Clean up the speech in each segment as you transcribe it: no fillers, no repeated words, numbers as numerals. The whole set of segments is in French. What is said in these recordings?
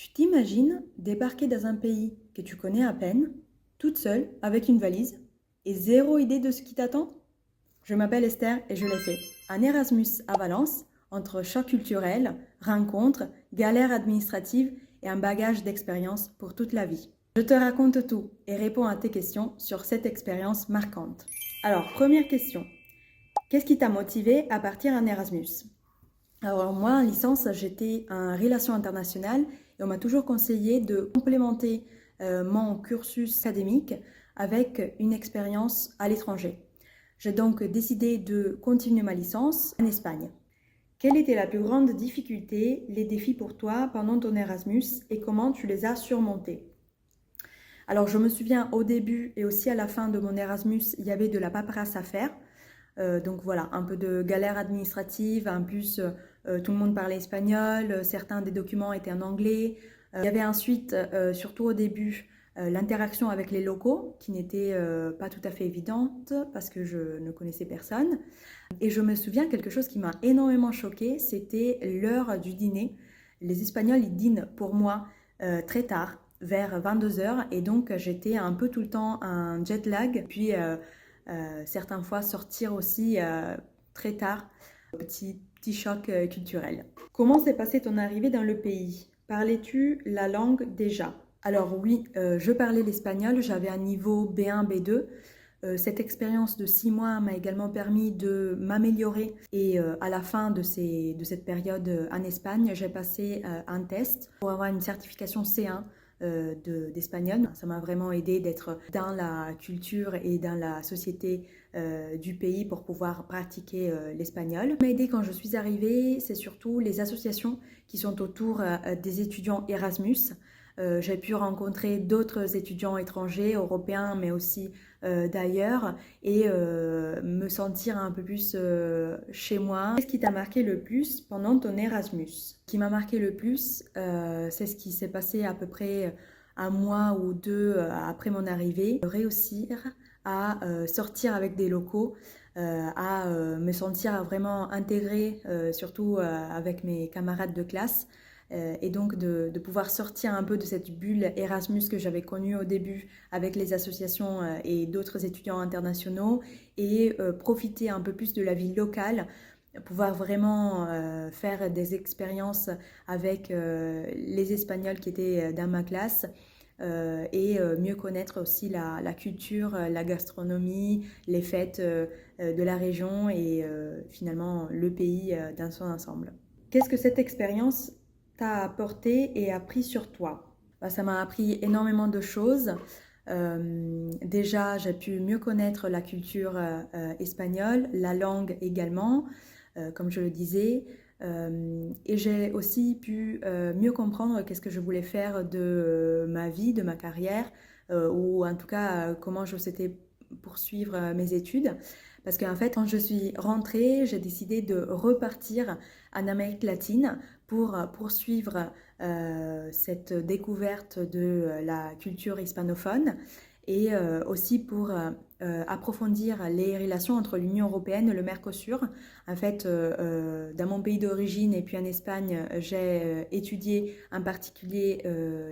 Tu t'imagines débarquer dans un pays que tu connais à peine, toute seule, avec une valise, et zéro idée de ce qui t'attend? Je m'appelle Esther et je l'ai fait. Un Erasmus à Valence, entre choc culturel, rencontres, galères administratives et un bagage d'expérience pour toute la vie. Je te raconte tout et réponds à tes questions sur cette expérience marquante. Alors, première question. Qu'est-ce qui t'a motivé à partir en Erasmus? Alors moi, en licence, j'étais en relations internationales et on m'a toujours conseillé de complémenter mon cursus académique avec une expérience à l'étranger. J'ai donc décidé de continuer ma licence en Espagne. Quelle était la plus grande difficulté, les défis pour toi pendant ton Erasmus et comment tu les as surmontés? Alors je me souviens au début et aussi à la fin de mon Erasmus, il y avait de la paperasse à faire. Donc voilà, un peu de galère administrative. En plus, tout le monde parlait espagnol, certains des documents étaient en anglais. Il y avait ensuite, surtout au début, l'interaction avec les locaux qui n'était pas tout à fait évidente parce que je ne connaissais personne. Et je me souviens quelque chose qui m'a énormément choquée, c'était l'heure du dîner. Les Espagnols, ils dînent pour moi très tard, vers 22 heures, et donc j'étais un peu tout le temps en jet lag. Puis certaines fois sortir aussi très tard, petit choc culturel. Comment s'est passée ton arrivée dans le pays? Parlais-tu la langue déjà? Alors oui, je parlais l'espagnol, j'avais un niveau B1, B2. Cette expérience de 6 mois m'a également permis de m'améliorer et à la fin de cette période en Espagne, j'ai passé un test pour avoir une certification C1 d'espagnol. Ça m'a vraiment aidé d'être dans la culture et dans la société du pays pour pouvoir pratiquer l'espagnol. Ce qui m'a aidé quand je suis arrivée, c'est surtout les associations qui sont autour des étudiants Erasmus. J'ai pu rencontrer d'autres étudiants étrangers, européens, mais aussi d'ailleurs, et me sentir un peu plus chez moi. Qu'est-ce qui t'a marqué le plus pendant ton Erasmus? Ce qui m'a marqué le plus, c'est ce qui s'est passé à peu près un mois ou deux après mon arrivée, réussir à sortir avec des locaux, à me sentir vraiment intégrée, surtout avec mes camarades de classe. Et donc de pouvoir sortir un peu de cette bulle Erasmus que j'avais connue au début avec les associations et d'autres étudiants internationaux et profiter un peu plus de la vie locale, pouvoir vraiment faire des expériences avec les Espagnols qui étaient dans ma classe. Et mieux connaître aussi la culture, la gastronomie, les fêtes de la région et finalement le pays dans son ensemble. Qu'est-ce que cette expérience t'a apporté et appris sur toi? Ça m'a appris énormément de choses. Déjà, j'ai pu mieux connaître la culture espagnole, la langue également, comme je le disais. Et j'ai aussi pu mieux comprendre qu'est-ce que je voulais faire de ma vie, de ma carrière, ou en tout cas comment je souhaitais poursuivre mes études. Parce qu'en fait, quand je suis rentrée, j'ai décidé de repartir en Amérique latine pour poursuivre cette découverte de la culture hispanophone et aussi pour approfondir les relations entre l'Union européenne et le Mercosur. En fait, dans mon pays d'origine et puis en Espagne, j'ai étudié en particulier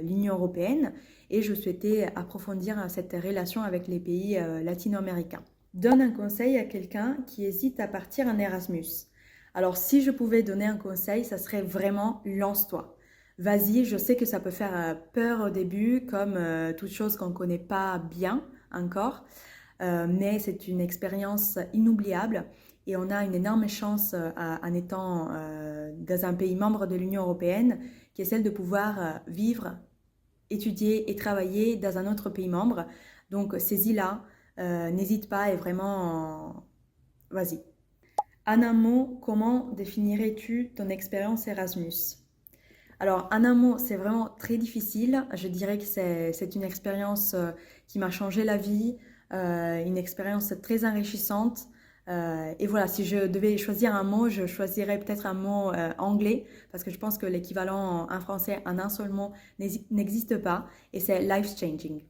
l'Union européenne et je souhaitais approfondir cette relation avec les pays latino-américains. Donne un conseil à quelqu'un qui hésite à partir en Erasmus. Alors, si je pouvais donner un conseil, ça serait vraiment lance-toi. Vas-y, je sais que ça peut faire peur au début, comme toute chose qu'on ne connaît pas bien encore, mais c'est une expérience inoubliable et on a une énorme chance en étant dans un pays membre de l'Union européenne qui est celle de pouvoir vivre, étudier et travailler dans un autre pays membre. Donc, saisis-la, n'hésite pas et vraiment, vas-y. En un mot, comment définirais-tu ton expérience Erasmus? Alors, en un mot, c'est vraiment très difficile. Je dirais que c'est une expérience qui m'a changé la vie, une expérience très enrichissante. Et voilà, si je devais choisir un mot, je choisirais peut-être un mot anglais, parce que je pense que l'équivalent en français en un seul mot n'existe pas, et c'est life-changing.